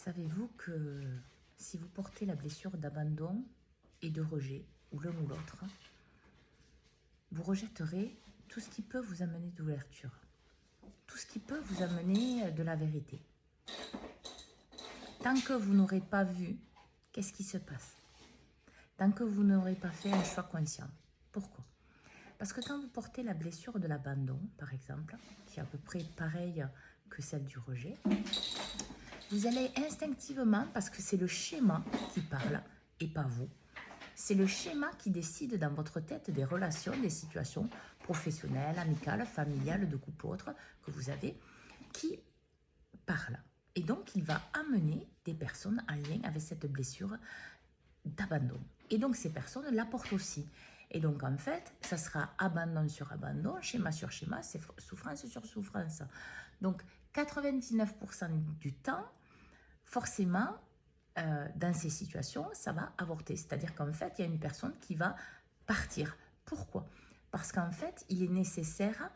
Savez-vous que si vous portez la blessure d'abandon et de rejet, ou l'un ou l'autre, vous rejetterez tout ce qui peut vous amener de l'ouverture, tout ce qui peut vous amener de la vérité. Tant que vous n'aurez pas vu, qu'est-ce qui se passe? Tant que vous n'aurez pas fait un choix conscient. Pourquoi? Parce que quand vous portez la blessure de l'abandon, par exemple, qui est à peu près pareille que celle du rejet, vous allez instinctivement, parce que c'est le schéma qui parle et pas vous, c'est le schéma qui décide dans votre tête des relations, des situations professionnelles, amicales, familiales, de couple ou autres que vous avez, qui parle. Et donc, il va amener des personnes en lien avec cette blessure d'abandon. Et donc, ces personnes l'apportent aussi. Et donc, en fait, ça sera abandon sur abandon, schéma sur schéma, c'est souffrance sur souffrance. Donc, 99% du temps, forcément, dans ces situations, ça va avorter. C'est-à-dire qu'en fait, il y a une personne qui va partir. Pourquoi? Parce qu'en fait, il est nécessaire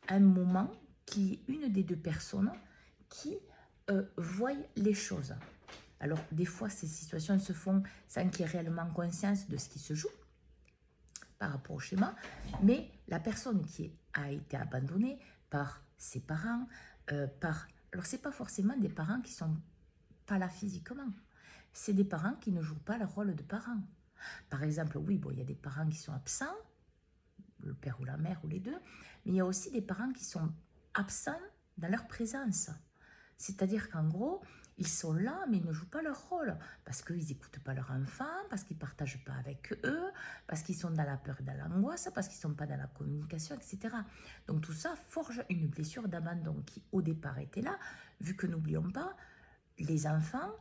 un moment qu'il y ait une des deux personnes qui voit les choses. Alors, des fois, ces situations se font sans qu'il y ait réellement conscience de ce qui se joue par rapport au schéma, mais la personne qui a été abandonnée par ses parents, alors, ce n'est pas forcément des parents qui sont pas là physiquement. C'est des parents qui ne jouent pas le rôle de parents. Par exemple, oui, bon, il y a des parents qui sont absents, le père ou la mère ou les deux, mais il y a aussi des parents qui sont absents dans leur présence. C'est-à-dire qu'en gros, ils sont là, mais ils ne jouent pas leur rôle, parce qu'ils n'écoutent pas leur enfant, parce qu'ils ne partagent pas avec eux, parce qu'ils sont dans la peur et dans l'angoisse, parce qu'ils ne sont pas dans la communication, etc. Donc tout ça forge une blessure d'abandon qui, au départ, était là, vu que n'oublions pas, les enfants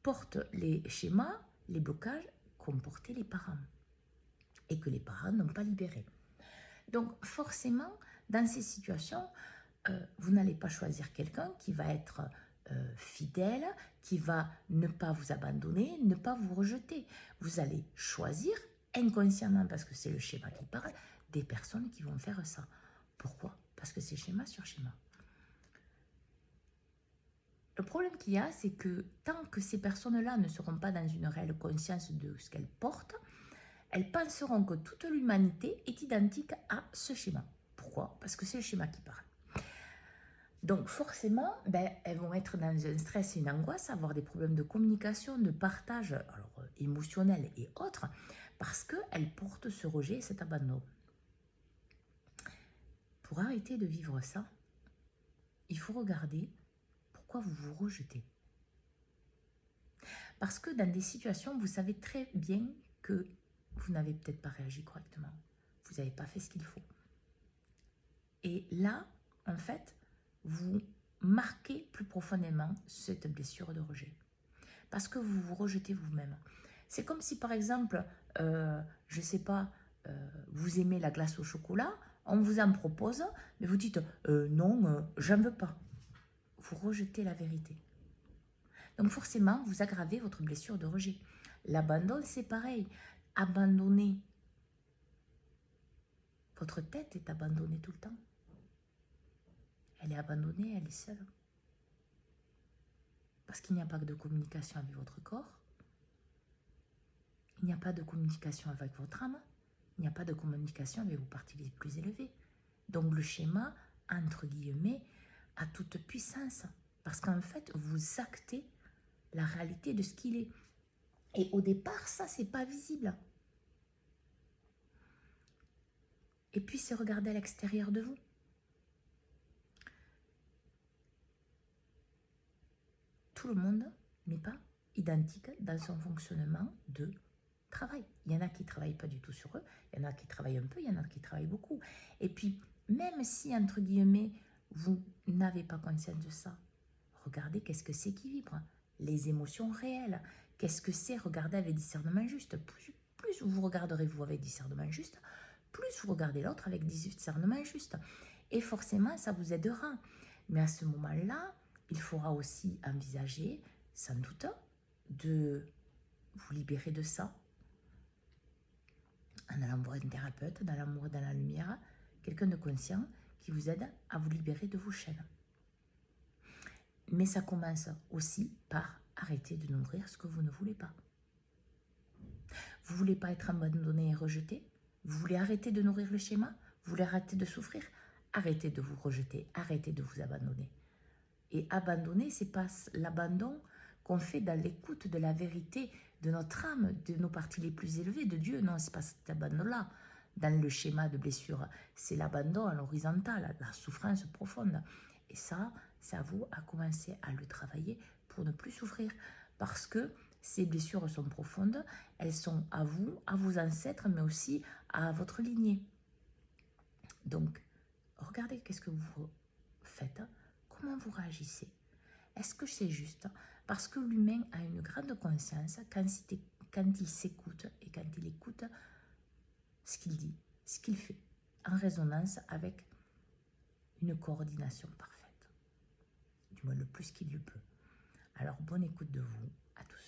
portent les schémas, les blocages qu'ont portés les parents et que les parents n'ont pas libérés. Donc forcément, dans ces situations, vous n'allez pas choisir quelqu'un qui va être fidèle, qui va ne pas vous abandonner, ne pas vous rejeter. Vous allez choisir inconsciemment, parce que c'est le schéma qui parle, des personnes qui vont faire ça. Pourquoi? Parce que c'est schéma sur schéma. Le problème qu'il y a, c'est que tant que ces personnes-là ne seront pas dans une réelle conscience de ce qu'elles portent, elles penseront que toute l'humanité est identique à ce schéma. Pourquoi? Parce que c'est le schéma qui parle. Donc forcément, elles vont être dans un stress et une angoisse, avoir des problèmes de communication, de partage émotionnel et autres, parce qu'elles portent ce rejet et cet abandon. Pour arrêter de vivre ça, il faut regarder pourquoi vous vous rejetez. Parce que dans des situations, vous savez très bien que vous n'avez peut-être pas réagi correctement. Vous n'avez pas fait ce qu'il faut. Et là, en fait, vous marquez plus profondément cette blessure de rejet. Parce que vous vous rejetez vous-même. C'est comme si, par exemple, je ne sais pas, vous aimez la glace au chocolat, on vous en propose, mais vous dites non, j'en veux pas. Vous rejetez la vérité. Donc forcément, vous aggravez votre blessure de rejet. L'abandon, c'est pareil. Abandonner. Votre tête est abandonnée tout le temps. Elle est abandonnée, elle est seule. Parce qu'il n'y a pas de communication avec votre corps. Il n'y a pas de communication avec votre âme. Il n'y a pas de communication avec vos parties les plus élevées. Donc le schéma, entre guillemets, a toute puissance. Parce qu'en fait, vous actez la réalité de ce qu'il est. Et au départ, ça, c'est pas visible. Et puis, c'est regarder à l'extérieur de vous. Tout le monde n'est pas identique dans son fonctionnement de travail. Il y en a qui ne travaillent pas du tout sur eux, il y en a qui travaillent un peu, il y en a qui travaillent beaucoup. Et puis, même si, entre guillemets, vous n'avez pas conscience de ça, regardez qu'est-ce que c'est qui vibre, les émotions réelles. Qu'est-ce que c'est regarder avec discernement juste. Plus vous regarderez vous avec discernement juste, plus vous regardez l'autre avec discernement juste. Et forcément, ça vous aidera. Mais à ce moment-là, il faudra aussi envisager, sans doute, de vous libérer de ça, en allant voir un thérapeute, dans l'amour et dans la lumière, quelqu'un de conscient qui vous aide à vous libérer de vos chaînes. Mais ça commence aussi par arrêter de nourrir ce que vous ne voulez pas. Vous ne voulez pas être abandonné et rejeté? Vous voulez arrêter de nourrir le schéma? Vous voulez arrêter de souffrir? Arrêtez de vous rejeter, arrêtez de vous abandonner. Et abandonner, ce n'est pas l'abandon qu'on fait dans l'écoute de la vérité de notre âme, de nos parties les plus élevées, de Dieu. Non, ce n'est pas cet abandon-là. Dans le schéma de blessure, c'est l'abandon à l'horizontale, la souffrance profonde. Et ça, c'est à vous à commencer à le travailler pour ne plus souffrir. Parce que ces blessures sont profondes, elles sont à vous, à vos ancêtres, mais aussi à votre lignée. Donc, regardez qu'est-ce que vous faites, comment vous réagissez. Est-ce que c'est juste? Parce que l'humain a une grande conscience quand il s'écoute et quand il écoute ce qu'il dit, ce qu'il fait, en résonance avec une coordination parfaite. Du moins le plus qu'il le peut. Alors, bonne écoute de vous à tous.